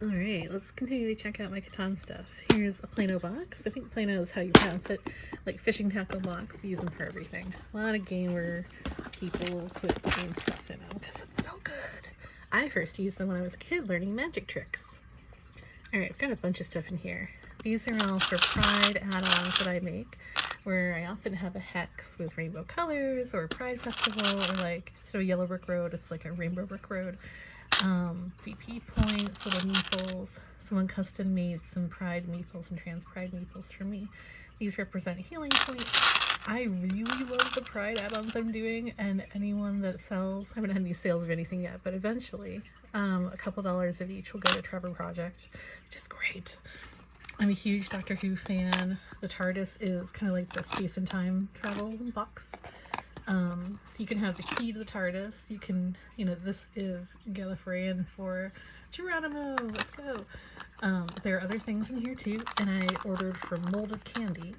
Alright, let's continue to check out my Catan stuff. Here's a Plano box. I think Plano is how you pronounce it. Like fishing tackle box, use them for everything. A lot of gamer people put game stuff in them because it's so good. I first used them when I was a kid learning magic tricks. Alright, I've got a bunch of stuff in here. These are all for Pride add-ons that I make, where I often have a hex with rainbow colors, or a Pride festival, or like, instead of a yellow brick road, it's like a rainbow brick road. VP points, little meeples. Someone custom made some Pride meeples and trans Pride meeples for me. These represent healing points. I really love the Pride add-ons I'm doing, and anyone that sells, I haven't had any sales of anything yet, but eventually a couple dollars of each will go to Trevor Project, which is great. I'm a huge Doctor Who fan. The TARDIS is kind of like the space and time travel box. So you can have the key to the TARDIS. You can, this is Gallifreyan for Geronimo. Let's go. There are other things in here too, and I ordered from Molded Candy,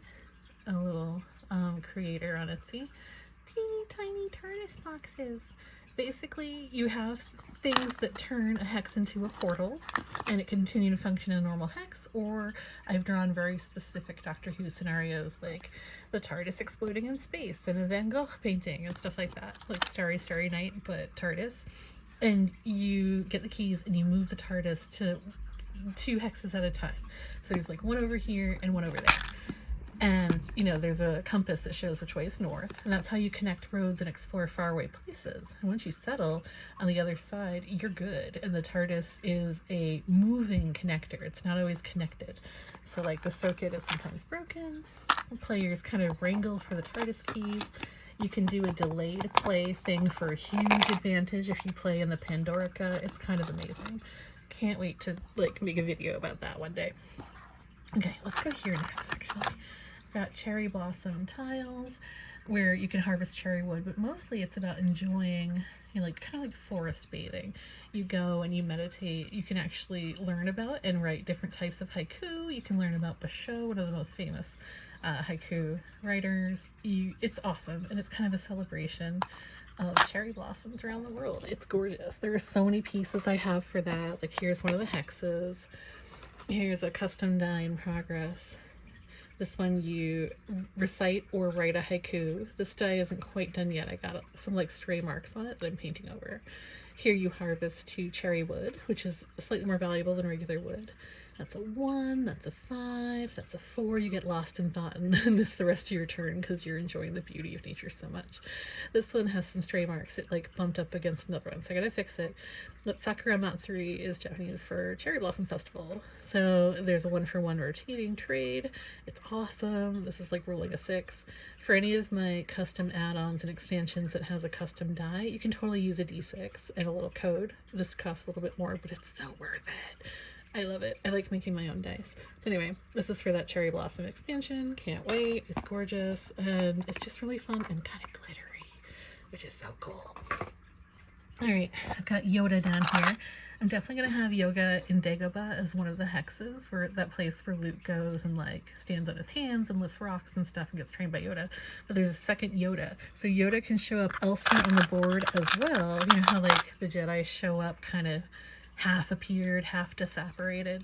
a little creator on Etsy. Teeny tiny TARDIS boxes. Basically, you have things that turn a hex into a portal, and it can continue to function in a normal hex, or I've drawn very specific Doctor Who scenarios, like the TARDIS exploding in space, and a Van Gogh painting, and stuff like that, like Starry Starry Night, but TARDIS. And you get the keys, and you move the TARDIS to 2 hexes at a time. So there's like one over here, and one over there. And, there's a compass that shows which way is north, and that's how you connect roads and explore faraway places. And once you settle on the other side, you're good. And the TARDIS is a moving connector. It's not always connected. So, like, the circuit is sometimes broken. The players kind of wrangle for the TARDIS keys. You can do a delayed play thing for a huge advantage if you play in the Pandorica. It's kind of amazing. Can't wait to, make a video about that one day. Okay, let's go here next, actually. Got cherry blossom tiles where you can harvest cherry wood, but mostly it's about enjoying, kind of like forest bathing. You go and you meditate. You can actually learn about and write different types of haiku. You can learn about Basho, one of the most famous haiku writers. It's awesome, and it's kind of a celebration of cherry blossoms around the world. It's gorgeous. There are so many pieces I have for that. Like, here's one of the hexes. Here's a custom die in progress. This one you recite or write a haiku. This die isn't quite done yet. I got some stray marks on it that I'm painting over. Here you harvest 2 cherry wood, which is slightly more valuable than regular wood. That's a 1, that's a 5, that's a 4. You get lost in thought and miss the rest of your turn because you're enjoying the beauty of nature so much. This one has some stray marks. It bumped up against another one, so I gotta fix it. But Sakura Matsuri is Japanese for Cherry Blossom Festival. So there's a 1-for-1 rotating trade. It's awesome. This is rolling a 6. For any of my custom add-ons and expansions that has a custom die, you can totally use a D6 and a little code. This costs a little bit more, but it's so worth it. I love it. I like making my own dice. So anyway, this is for that Cherry Blossom expansion. Can't wait. It's gorgeous, and it's just really fun and kind of glittery, which is so cool. Alright, I've got Yoda down here. I'm definitely going to have Yoga in Dagobah as one of the hexes, where that place where Luke goes and stands on his hands and lifts rocks and stuff and gets trained by Yoda. But there's a second Yoda. So Yoda can show up elsewhere on the board as well. You know how the Jedi show up kind of half appeared, half disapparated,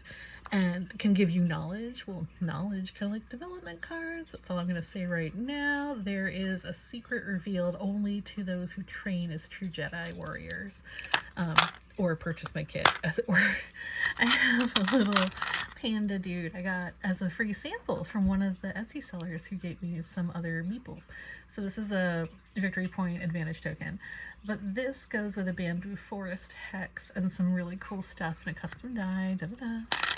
and can give you knowledge. Well, knowledge, kind of like development cards. That's all I'm going to say right now. There is a secret revealed only to those who train as true Jedi warriors, or purchase my kit, as it were. I have a little panda dude I got as a free sample from one of the Etsy sellers who gave me some other meeples. So this is a victory point advantage token, but this goes with a bamboo forest hex and some really cool stuff and a custom die.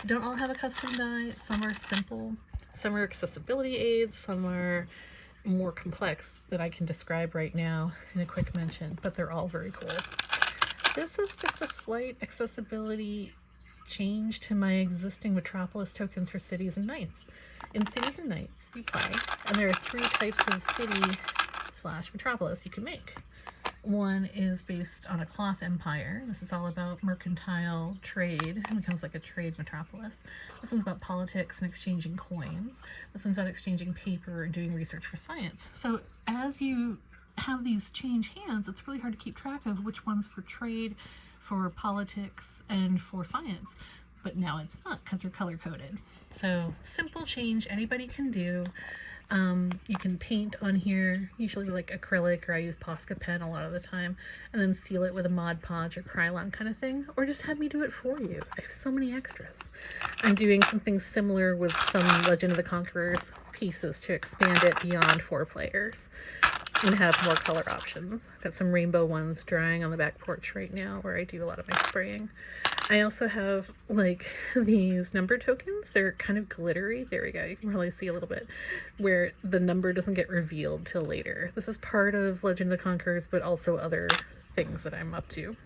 Don't all have a custom die. Some are simple, some are accessibility aids, some are more complex that I can describe right now in a quick mention, but they're all very cool. This is just a slight accessibility change to my existing Metropolis tokens for cities and knights. In cities and knights, you play, and there are 3 types of city/metropolis you can make. One is based on a cloth empire. This is all about mercantile trade. It becomes like a trade metropolis. This one's about politics and exchanging coins. This one's about exchanging paper and doing research for science. So as you have these change hands, it's really hard to keep track of which one's for trade, for politics, and for science. but now it's not because they're color coded. So simple change anybody can do. You can paint on here, usually with like acrylic, or I use Posca pen a lot of the time, and then seal it with a Mod Podge or Krylon kind of thing, or just have me do it for you. I have so many extras. I'm doing something similar with some Legend of the Conquerors pieces to expand it beyond 4 players and have more color options. I've got some rainbow ones drying on the back porch right now where I do a lot of my spraying. I also have like these number tokens. They're kind of glittery. There we go. You can really see a little bit where the number doesn't get revealed till later. This is part of Legend of the Conquerors, but also other things that I'm up to.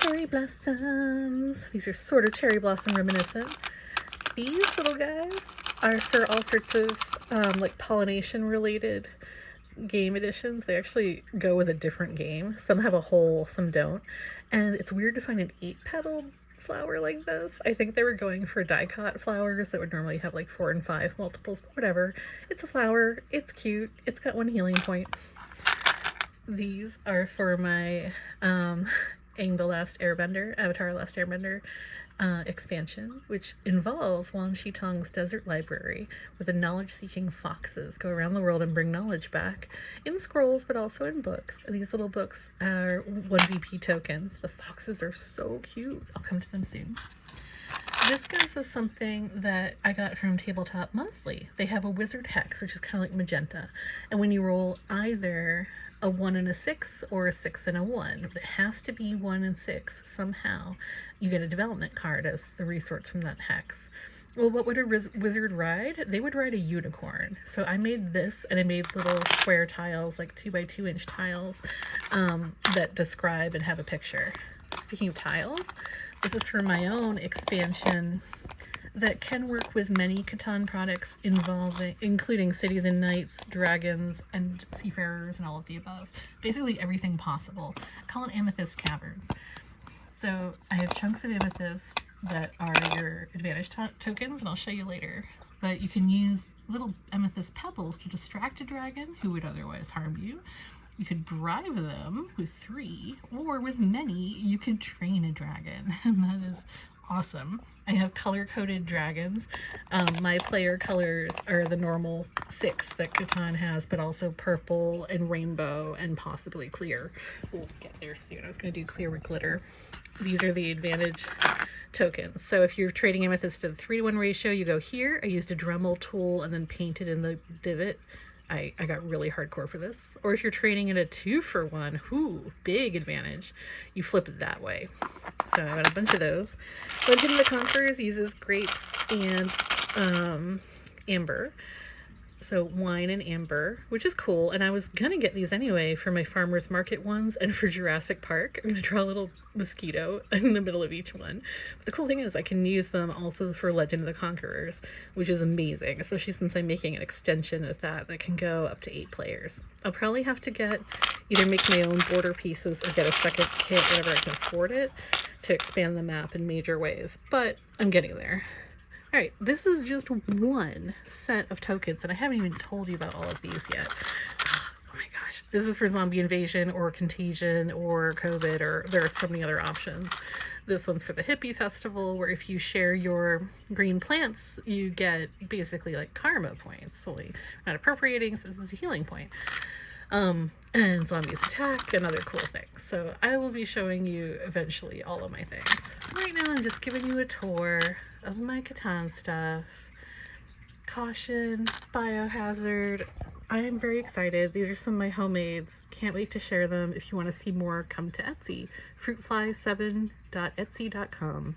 Cherry blossoms. These are sort of cherry blossom reminiscent. These little guys are for all sorts of like pollination related game editions. They actually go with a different game. Some have a hole, some don't. And it's weird to find an 8-petal flower like this. I think they were going for dicot flowers that would normally have like 4 and 5 multiples, but whatever. It's a flower. It's cute. It's got 1 healing point. These are for my Aang the Last Airbender, Avatar Last Airbender expansion, which involves Wan Shi Tong's desert library, where the knowledge-seeking foxes go around the world and bring knowledge back in scrolls, but also in books. And these little books are 1VP tokens. The foxes are so cute. I'll come to them soon. This goes with something that I got from TableTop Monthly. They have a wizard hex, which is kind of like magenta. And when you roll either a 1 and a 6 or a 6 and a 1, but it has to be 1 and 6 somehow, you get a development card as the resource from that hex. Well, what would a wizard ride? They would ride a unicorn. So I made this, and I made little square tiles, like 2x2 inch tiles, that describe and have a picture. Speaking of tiles, this is for my own expansion that can work with many Catan products including cities and knights, dragons, and seafarers, and all of the above. Basically everything possible. I call it amethyst caverns. So I have chunks of amethyst that are your advantage tokens, and I'll show you later. But you can use little amethyst pebbles to distract a dragon who would otherwise harm you. You could bribe them with 3, or with many, you could train a dragon, and that is awesome. I have color-coded dragons. My player colors are the normal 6 that Catan has, but also purple and rainbow and possibly clear. We'll get there soon. I was going to do clear with glitter. These are the advantage tokens. So if you're trading amethyst at a 3-to-1 ratio, you go here. I used a Dremel tool and then painted in the divot. I got really hardcore for this. Or if you're trading at a 2-for-1, whoo, big advantage. You flip it that way. So I got a bunch of those. Legend of the Conquerors uses grapes and amber. So wine and amber, which is cool. And I was gonna get these anyway for my farmer's market ones and for Jurassic Park. I'm gonna draw a little mosquito in the middle of each one. But the cool thing is I can use them also for Legend of the Conquerors, which is amazing, especially since I'm making an extension of that can go up to 8 players. I'll probably have to either make my own border pieces or get a second kit whenever I can afford it to expand the map in major ways, but I'm getting there. All right, this is just one set of tokens, and I haven't even told you about all of these yet. Oh my gosh, this is for zombie invasion or contagion or COVID, or there are so many other options. This one's for the hippie festival, where if you share your green plants, you get basically like karma points. Only not appropriating, since it's a healing point. And zombies attack and other cool things. So I will be showing you eventually all of my things. Right now I'm just giving you a tour of my Catan stuff. Caution, biohazard. I am very excited. These are some of my homemades. Can't wait to share them. If you want to see more, come to Etsy. fruitfly7.etsy.com.